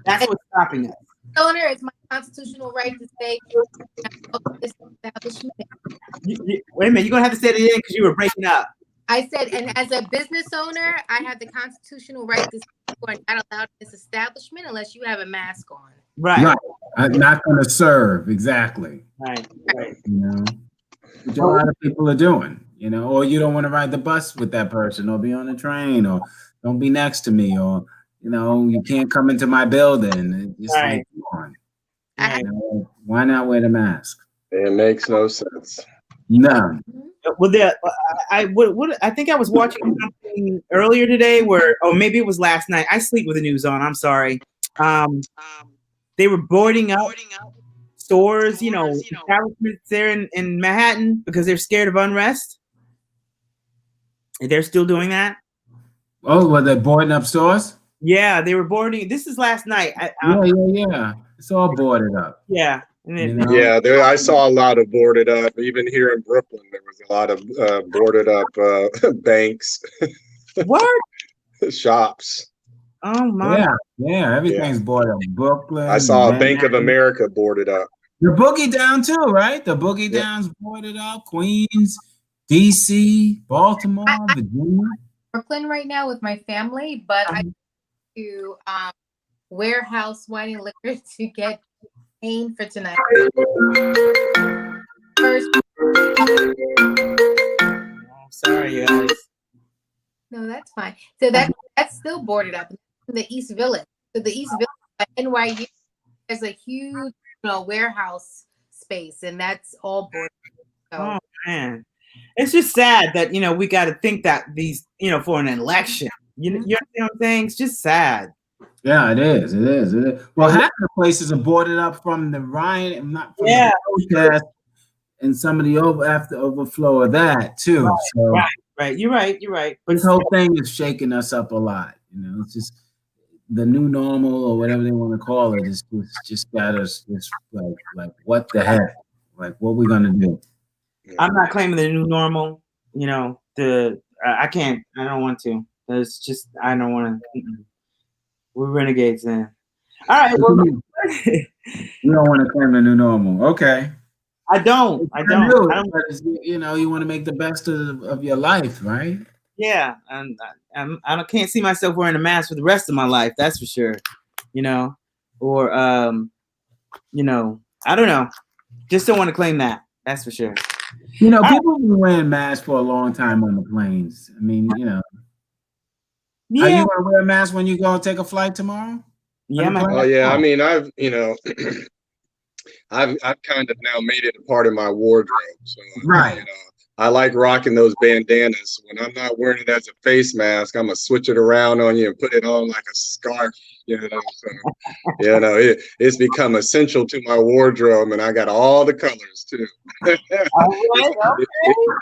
That's what's stopping us. Owner, it's my constitutional right to say establishment. Wait a minute, you're going to have to say it again because you were breaking up. I said, and as a business owner, I have the constitutional right to say you are not allowed in this establishment unless you have a mask on. Right. I'm not going to serve. Exactly. Right. You know, which a lot of people are doing, you know, or you don't want to ride the bus with that person or be on the train or don't be next to me or, you know, you can't come into my building. It's just like, come on. You know, why not wear the mask? It makes no sense. No. Well, I think I was watching something earlier today maybe it was last night. I sleep with the news on. I'm sorry. They were boarding up stores, you know, establishments there in Manhattan because they're scared of unrest. They're still doing that. Oh, were they boarding up stores? Yeah, they were boarding. This is last night. Yeah. It's all boarded up. Yeah. You know? Yeah, I saw a lot of boarded up. Even here in Brooklyn, there was a lot of boarded up banks. What? Shops. Oh my! Yeah, everything's boarded up. Brooklyn. I saw a Bank of America boarded up. The Boogie Down too, right? The Boogie Down's boarded up. Queens, DC, Baltimore, Virginia. Brooklyn right now with my family, but I to warehouse wine and liquor to get pain for tonight. First. Oh, sorry, guys. No, that's fine. So that's still boarded up in the East Village. So the East Village, NYU, there's a huge, warehouse space, and that's all boarded up. So. Oh man, it's just sad that we got to think that these, for an election. You know what I'm saying? It's just sad. Yeah, it is. Well, half the places are boarded up from the riot, not from the protest, and some of the overflow of that too. Right. You're right. But this whole thing is shaking us up a lot. It's just the new normal or whatever they want to call it. It's just got us just like what the heck? Like what we gonna do? I'm not claiming the new normal. I can't. I don't want to. It's just I don't want to. We're renegades then. All right. Well, you don't want to claim the new normal. Okay. I don't. You want to make the best of your life, right? Yeah, and I can't see myself wearing a mask for the rest of my life. That's for sure. Or I don't know. Just don't want to claim that. That's for sure. People have been wearing masks for a long time on the planes. I mean, Yeah. Are you gonna wear a mask when you go and take a flight tomorrow? Yeah. Oh yeah. I mean, I've kind of now made it a part of my wardrobe. So, right. I like rocking those bandanas. When I'm not wearing it as a face mask, I'm gonna switch it around on you and put it on like a scarf. So, it's become essential to my wardrobe, and I got all the colors too.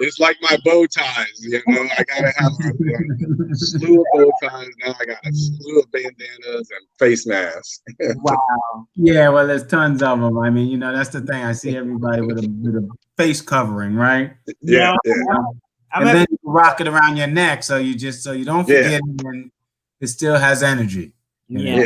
It's like my bow ties. I gotta have a slew of bow ties. Now I got a slew of bandanas and face masks. Wow. Yeah, well, there's tons of them. I mean, that's the thing. I see everybody with a face covering, right? Yeah. And then you rock it around your neck, so you don't forget it, and it still has energy. Yeah.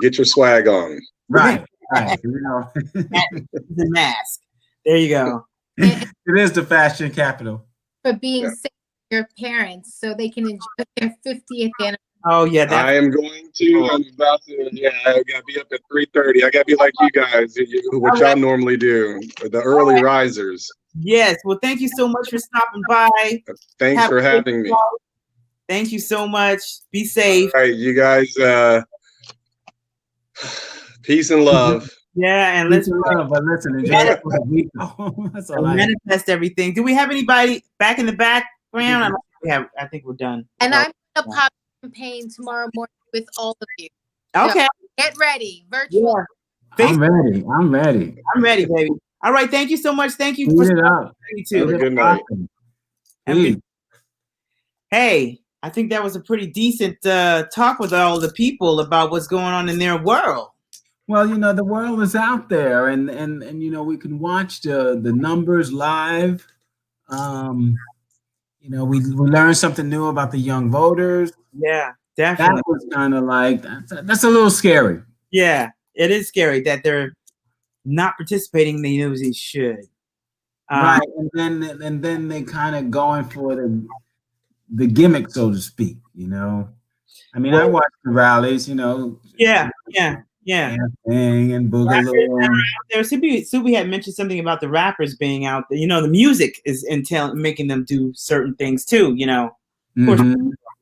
Get your swag on. Right. The mask. There you go. It is the fashion capital. For being safe for your parents, so they can enjoy their 50th anniversary. Oh yeah, I am going to. I'm about to. Yeah, I gotta be up at 3:30. I gotta be like you guys, what y'all normally do, the early risers. Yes. Well, thank you so much for stopping by. Thanks for having me. Thank you so much. Be safe. All right, you guys. Peace and love. Yeah, and Peace and love, but listen, enjoy That's all manifest everything. Do we have anybody back in the background? I think we're done. And I'm gonna pop champagne tomorrow morning with all of you. Okay. So get ready, virtual. Yeah. I'm ready. I'm ready, baby. All right. Thank you so much. Thank you for you too. Have a good night. Hey, I think that was a pretty decent talk with all the people about what's going on in their world. Well, the world is out there, and we can watch the numbers live. We learned something new about the young voters. Yeah, definitely. That was kind of like that's a little scary. Yeah, it is scary that they're not participating in the news they should. Right, and then they kind of going for the gimmick, so to speak. I mean, I watched the rallies. Yeah. And Boogaloo. Suebe had mentioned something about the rappers being out there. The music is making them do certain things too. Of course,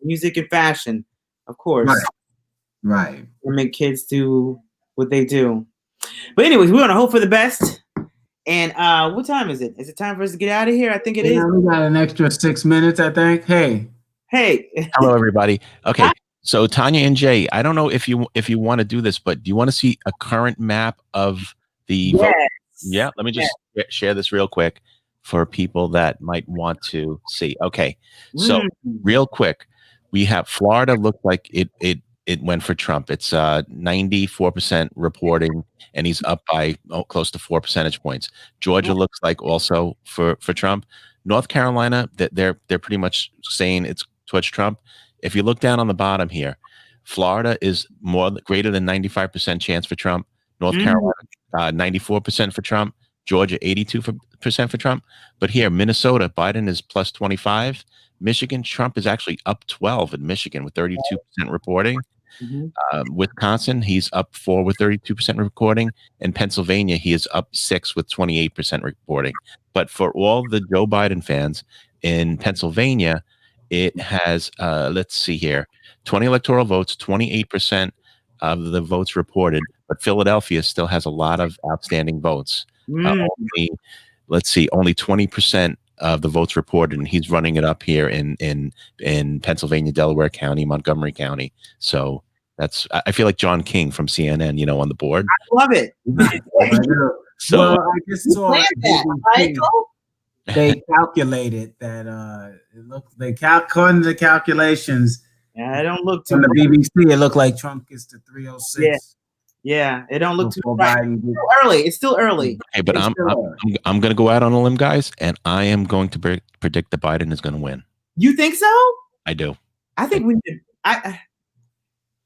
music and fashion, of course. Right. To make kids do what they do. But anyways, we're gonna hope for the best. And what time is it? Is it time for us to get out of here? I think it is. We got an extra 6 minutes, I think. Hey. Hello, everybody. Okay. So Tonya and Jay, I don't know if you want to do this, but do you want to see a current map of the vote? Yeah, let me just share this real quick for people that might want to see. Okay, so real quick, we have Florida looked like it went for Trump. It's 94% reporting, and he's up by close to 4 percentage points. Georgia looks like also for Trump. North Carolina, they're pretty much saying it's towards Trump. If you look down on the bottom here, Florida is greater than 95% chance for Trump. North Carolina, 94% for Trump. Georgia, 82% for Trump. But here, Minnesota, Biden is plus 25. Michigan, Trump is actually up 12 in Michigan with 32% reporting. Wisconsin, he's up 4 with 32% reporting. And Pennsylvania, he is up 6 with 28% reporting. But for all the Joe Biden fans in Pennsylvania, it has, let's see here, 20 electoral votes, 28% of the votes reported, but Philadelphia still has a lot of outstanding votes. Only 20% of the votes reported, and he's running it up here in Pennsylvania, Delaware County, Montgomery County. So I feel like John King from CNN, on the board. I love it. So I just saw they calculated that according to the calculations. Yeah, it don't look too from the BBC. It looked like Trump gets to 306. Yeah, it don't look too bright. It's still early. Okay, but I'm going to go out on a limb, guys, and I am going to predict that Biden is going to win. You think so? I do. I think we did.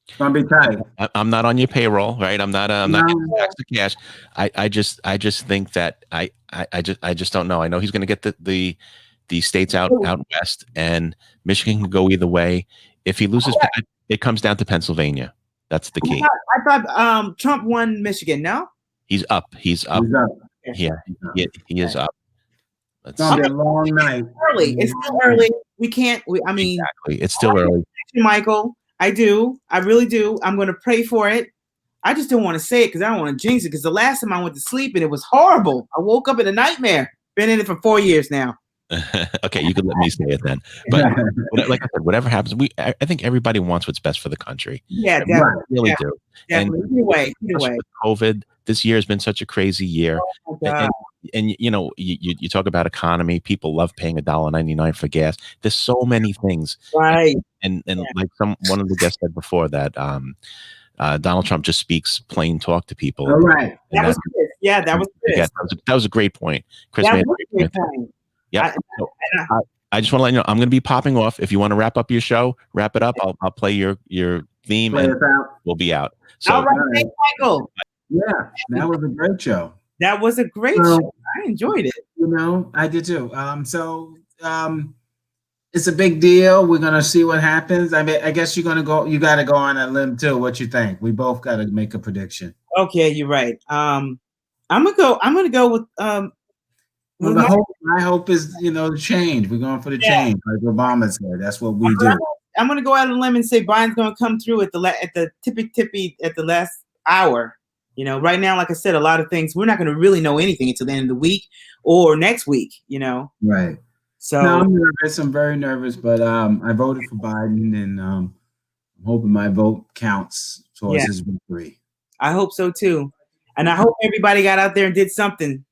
It's gonna be tight. I'm not on your payroll, right? I'm not getting tax to cash. I just think that I just don't know. I know he's going to get the states out west, and Michigan can go either way. If he loses, it comes down to Pennsylvania. That's the key. I thought Trump won Michigan. No, he's up. He's up. Yeah, he is up. It's gonna be a long night. Early. It's still early. We can't. Exactly. It's still early. Michael, I do. I really do. I'm going to pray for it. I just don't want to say it because I don't want to jinx it. Because the last time I went to sleep and it was horrible. I woke up in a nightmare. Been in it for 4 years now. Okay, you can let me say it then. But like I said, whatever happens, I think everybody wants what's best for the country. Yeah, definitely. We really do. Definitely. Either way. With COVID, this year has been such a crazy year. Oh my God. And you talk about economy. People love paying $1.99 for gas. There's so many things, right? And like one of the guests said before that Donald Trump just speaks plain talk to people. All right. That was Chris. Yeah, that was Chris. That was a great point. Chris made a great point. Yeah. I just want to let you know I'm going to be popping off. If you want to wrap up your show, wrap it up. I'll play your theme and we'll be out. So, all right, thanks, Michael. Yeah, that was a great show. That was a great show. I enjoyed it. I did too. It's a big deal. We're gonna see what happens. I mean, I guess you got to go on a limb too. What you think? We both got to make a prediction. Okay, you're right. I'm gonna go with Well, my hope is, the change. We're going for the change, like Obama said. That's what we do. I'm going to go out on a limb and say Biden's going to come through at the tippy at the last hour. You know, right now, like I said, a lot of things, we're not going to really know anything until the end of the week or next week, you know? Right. So no, I'm nervous. I'm very nervous, but I voted for Biden, and I'm hoping my vote counts towards his victory. I hope so too. And I hope everybody got out there and did something.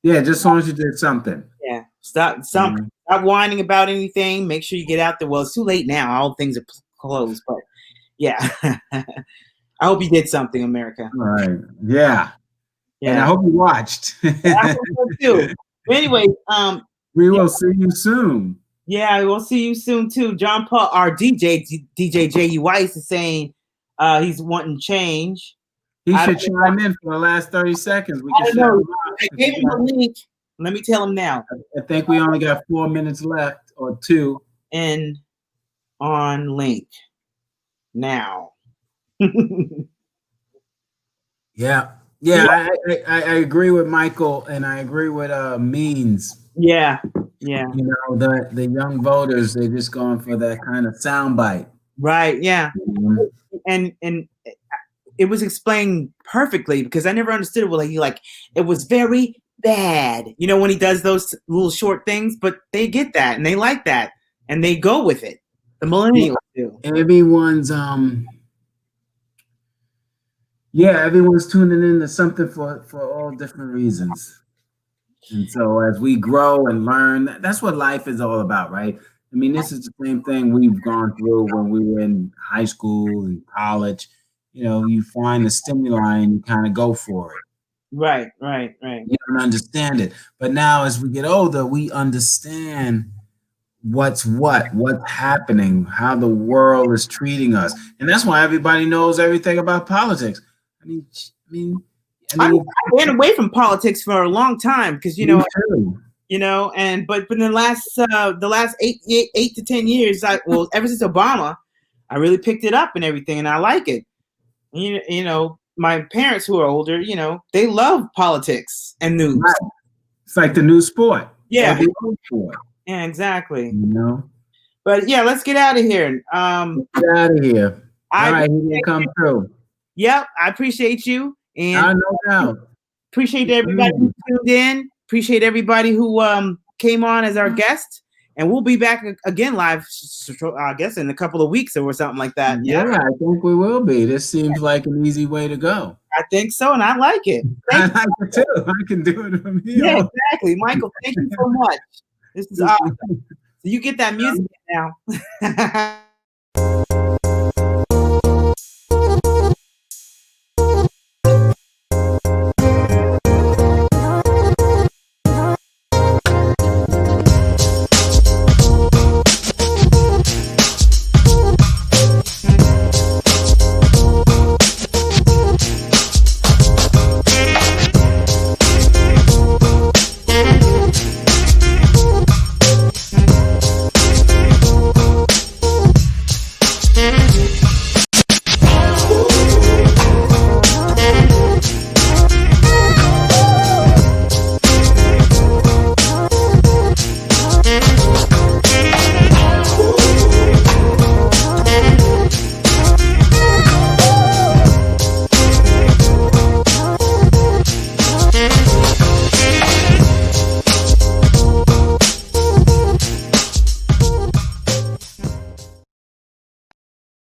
Yeah, just as long as you did something. Yeah. Stop whining about anything. Make sure you get out there. Well, it's too late now. All things are closed, but yeah. I hope you did something, America. All right. Yeah. And I hope you watched. I hope so too. But anyway, we will see you soon. Yeah, we'll see you soon too. John Paul, our DJ J.U. Weiss is saying he's wanting change. He should chime in for the last 30 seconds. We can know. I gave him the link. Let me tell him now. I think we only got 4 minutes left or 2. And on link now. Yeah. I agree with Michael, and I agree with Means. Yeah. You know, the young voters, they're just going for that kind of soundbite. Right. Yeah. And it was explained perfectly because I never understood it. Like it was very bad, you know, when he does those little short things, but they get that and they like that and they go with it. The millennials do. Everyone's everyone's tuning in to something for all different reasons. And so as we grow and learn, that's what life is all about, right? I mean, this is the same thing we've gone through when we were in high school and college. You know, you find the stimuli and you kind of go for it. Right. You don't understand it. But now as we get older, we understand what's happening, how the world is treating us. And that's why everybody knows everything about politics. I mean, I ran away from politics for a long time because but in the last 8 to 10 years, ever since Obama, I really picked it up and everything, and I like it. You know, my parents who are older, you know, they love politics and news. Right. It's like the new sport. Yeah. The old sport. Yeah, exactly. You know. But yeah, let's get out of here. Get out of here. All right, he didn't come through. Yep, I appreciate you. And no doubt. Appreciate everybody who tuned in. Appreciate everybody who came on as our guest. And we'll be back again live, I guess, in a couple of weeks or something like that. Yeah, I think we will be. This seems like an easy way to go. I think so, and I like it. I like it too. I can do it from here. Yeah, exactly. Michael, thank you so much. This is awesome. So you get that music now.